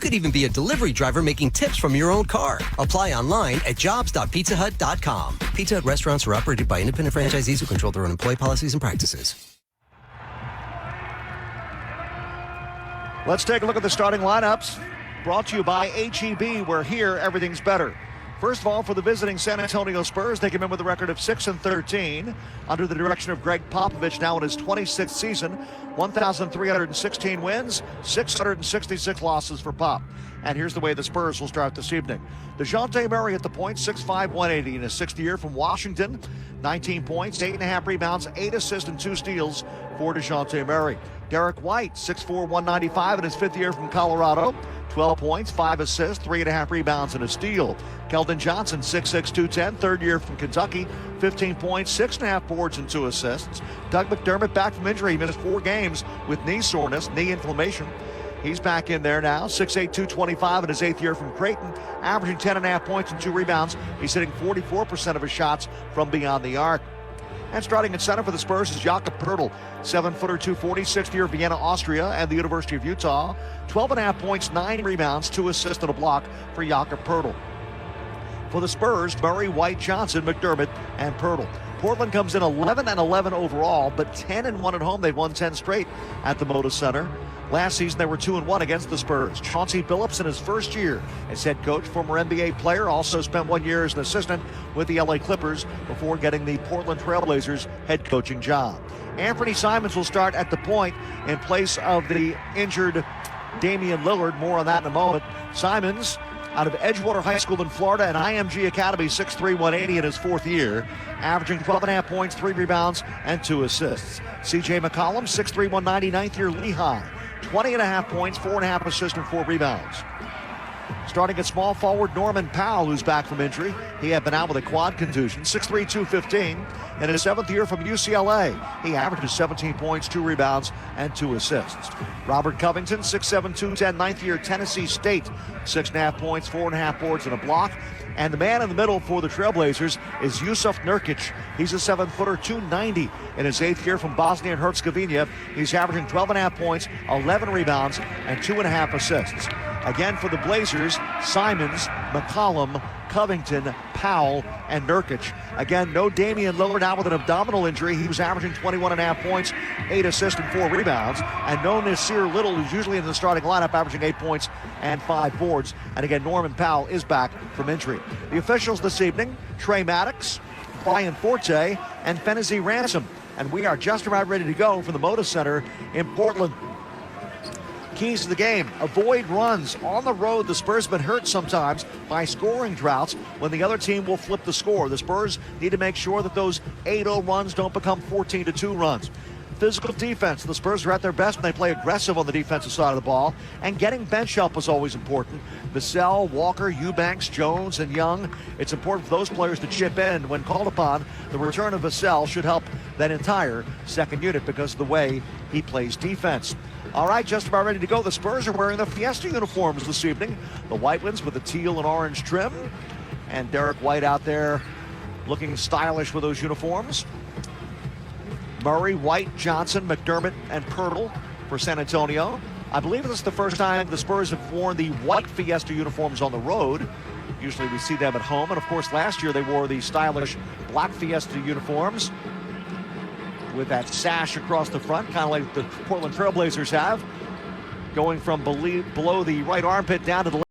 You could even be a delivery driver making tips from your own car. Apply online at jobs.pizzahut.com. Pizza Hut restaurants are operated by independent franchisees who control their own employee policies and practices. Let's take a look at the starting lineups. Brought to you by H-E-B, where here everything's better. First of all, for the visiting San Antonio Spurs, they come in with a record of 6-13 under the direction of Greg Popovich, now in his 26th season. 1,316 wins, 666 losses for Pop. And here's the way the Spurs will start this evening. DeJounte Murray at the point, 6'5", 180 in his sixth year from Washington. 19 points, 8.5 rebounds, 8 assists, and 2 steals for DeJounte Murray. Derek White, 6'4", 195 in his fifth year from Colorado. 12 points, 5 assists, 3.5 rebounds, and a steal. Keldon Johnson, 6'6", 210, third year from Kentucky. 15 points, 6.5 boards, and 2 assists. Doug McDermott back from injury. He missed 4 games with knee soreness, knee inflammation. He's back in there now, 6'8", 225 in his 8th year from Creighton, averaging 10.5 points and 2 rebounds. He's hitting 44% of his shots from beyond the arc. And starting at center for the Spurs is Jakob Poeltl, 7-footer, 240, 6th year Vienna, Austria, and the University of Utah. 12.5 points, 9 rebounds, 2 assists, and a block for Jakob Poeltl. For the Spurs, Murray, White, Johnson, McDermott, and Poeltl. Portland comes in 11-11 overall, but 10-1 at home. They've won 10 straight at the Moda Center. Last season, they were 2-1 against the Spurs. Chauncey Billups in his first year as head coach, former NBA player, also spent 1 year as an assistant with the LA Clippers before getting the Portland Trailblazers head coaching job. Anthony Simons will start at the point in place of the injured Damian Lillard. More on that in a moment. Simons, out of Edgewater High School in Florida and IMG Academy, 6'3", 180 in his 4th year, averaging 12.5 points, 3 rebounds, and 2 assists. CJ McCollum, 6'3", 190, 9th year Lehigh, 20.5 points, 4.5 assists, and 4 rebounds. Starting at small forward, Norman Powell, who's back from injury. He had been out with a quad contusion. 6'3", 215. In his 7th year from UCLA, he averages 17 points, 2 rebounds, and 2 assists. Robert Covington, 6'7", 210, 9th year Tennessee State. 6.5 points, 4.5 boards, and a block. And the man in the middle for the Trailblazers is Jusuf Nurkic. He's a 7-footer, 290 in his 8th year from Bosnia and Herzegovina. He's averaging 12.5 points, 11 rebounds, and 2.5 assists. Again for the Blazers, Simons, McCollum, Covington, Powell, and Nurkic. Again, no Damian Lillard, out with an abdominal injury. He was averaging 21.5 points, 8 assists, and 4 rebounds. And no Nasir Little, who's usually in the starting lineup, averaging 8 points and 5 boards. And again, Norman Powell is back from injury. The officials this evening, Trey Maddox, Brian Forte, and Fennessy Ransom. And we are just about ready to go from the Moda Center in Portland. Keys to the game: avoid runs. On the road, the Spurs have been hurt sometimes by scoring droughts when the other team will flip the score. The Spurs need to make sure that those 8-0 runs don't become 14-2 runs. Physical defense. The Spurs are at their best when they play aggressive on the defensive side of the ball, and getting bench help is always important. Vassell, Walker, Eubanks, Jones, and Young. It's important for those players to chip in when called upon. The return of Vassell should help that entire second unit because of the way he plays defense. All right, just about ready to go. The Spurs are wearing the Fiesta uniforms this evening. The white ones with the teal and orange trim. And Derek White out there looking stylish with those uniforms. Murray, White, Johnson, McDermott, and Poeltl for San Antonio. I believe this is the first time the Spurs have worn the white Fiesta uniforms on the road. Usually we see them at home. And, of course, last year they wore the stylish black Fiesta uniforms with that sash across the front, kind of like the Portland Trailblazers have, going from below the right armpit down to the